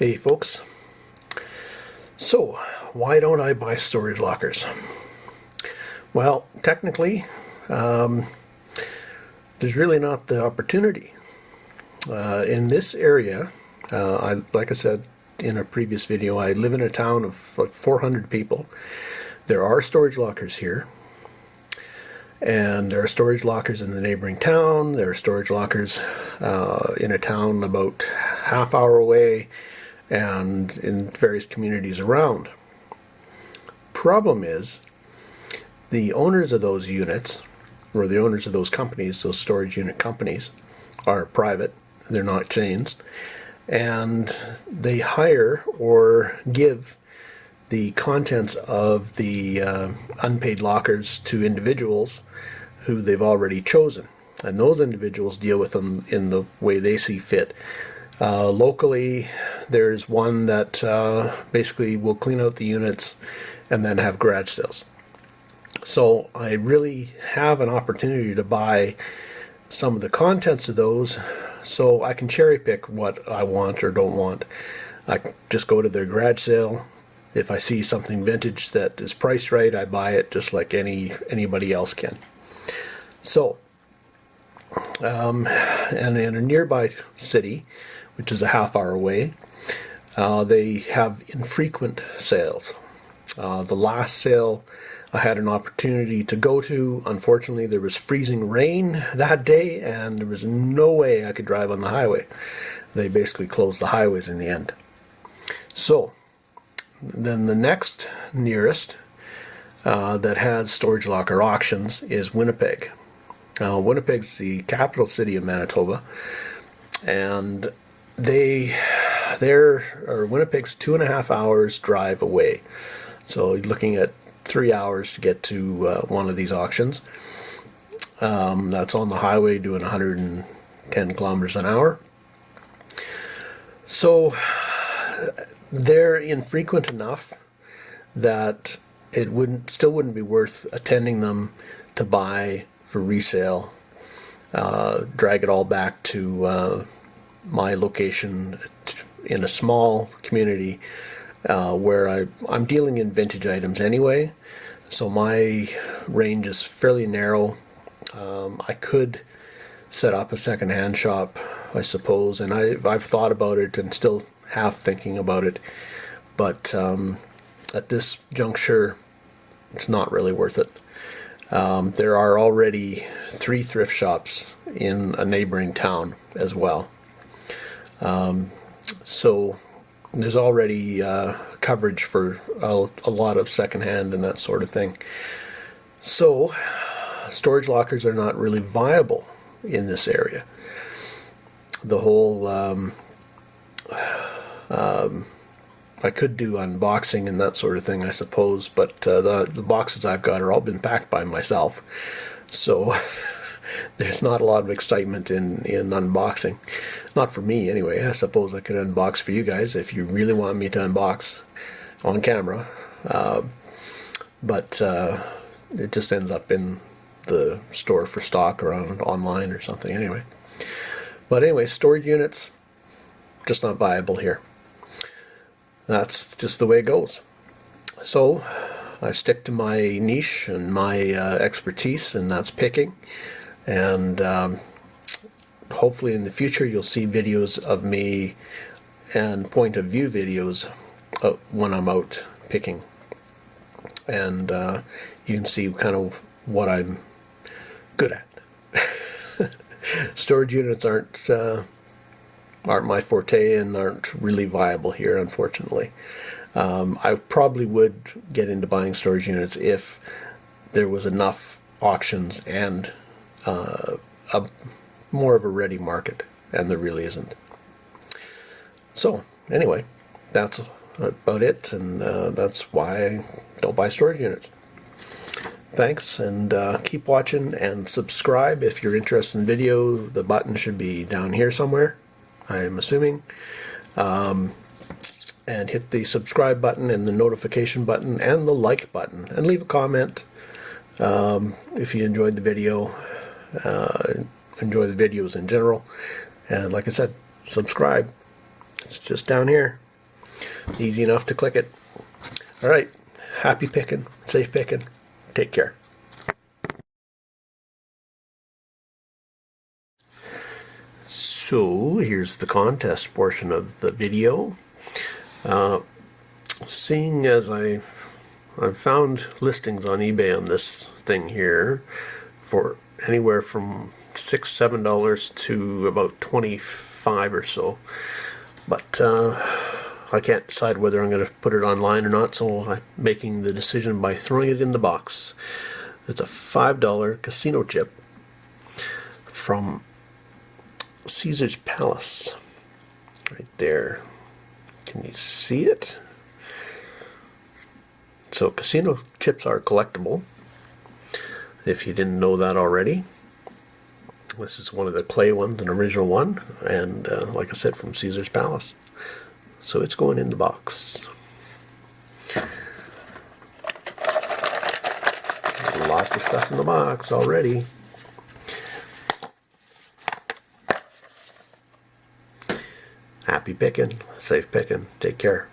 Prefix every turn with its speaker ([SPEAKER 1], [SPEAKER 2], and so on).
[SPEAKER 1] Hey folks, so why don't I buy storage lockers? Well, technically, there's really not the opportunity. In this area, like I said in a previous video, I live in a town of like 400 people. There are storage lockers here, and there are storage lockers in the neighboring town. There are storage lockers in a town about half hour away, and in various communities around. Problem is, the owners of those units, or the owners of those companies, those storage unit companies, are private. They're not chains, and they hire or give the contents of the unpaid lockers to individuals who they've already chosen, and those individuals deal with them in the way they see fit. Locally, there's one that basically will clean out the units and then have garage sales. So I really have an opportunity to buy some of the contents of those, so I can cherry pick what I want or don't want. I just go to their garage sale. If I see something vintage that is priced right, I buy it just like anybody else can. So, and in a nearby city, which is a half hour away, they have infrequent sales. The last sale I had an opportunity to go to, unfortunately there was freezing rain that day and there was no way I could drive on the highway. They basically closed the highways in the end. So then the next nearest that has storage locker auctions is Winnipeg. Winnipeg's the capital city of Manitoba, and Winnipeg's 2.5 hours drive away. So you're looking at 3 hours to get to one of these auctions. That's on the highway doing 110 kilometers an hour. So they're infrequent enough that it still wouldn't be worth attending them to buy for resale. Drag it all back to my location in a small community where I'm dealing in vintage items anyway, so my range is fairly narrow. I could set up a second-hand shop, I suppose, and I've thought about it and still half thinking about it, but at this juncture it's not really worth it. There are already 3 thrift shops in a neighboring town as well. So there's already coverage for a lot of secondhand and that sort of thing. So storage lockers are not really viable in this area. The whole I could do unboxing and that sort of thing, I suppose, but the boxes I've got are all been packed by myself, so there's not a lot of excitement in unboxing. Not for me anyway. I suppose I could unbox for you guys if you really want me to unbox on camera, but it just ends up in the store for stock or online or something anyway. But anyway, storage units, just not viable here. That's just the way it goes. So I stick to my niche and my expertise, and that's picking. And hopefully in the future you'll see videos of me and point of view videos when I'm out picking. And you can see kind of what I'm good at. Storage units aren't my forte and aren't really viable here, unfortunately. I probably would get into buying storage units if there was enough auctions and more of a ready market, and there really isn't. So anyway, that's about it, and that's why I don't buy storage units. Thanks, and keep watching and subscribe if you're interested in video. The button should be down here somewhere, I'm assuming. And hit the subscribe button and the notification button and the like button, and leave a comment if you enjoyed the video, enjoy the videos in general. And like I said, subscribe. It's just down here. Easy enough to click it. All right, happy picking, safe picking. Take care. So here's the contest portion of the video. Seeing as I've found listings on eBay on this thing here for anywhere from $6-7 to about 25 or so, but I can't decide whether I'm going to put it online or not, so I'm making the decision by throwing it in the box. It's a $5 casino chip from Caesar's Palace. Right there. Can you see it? So casino chips are collectible, if you didn't know that already. This is one of the clay ones, an original one, and like I said, from Caesar's Palace. So it's going in the box. Lots of stuff in the box already. Happy picking, safe picking. Take care.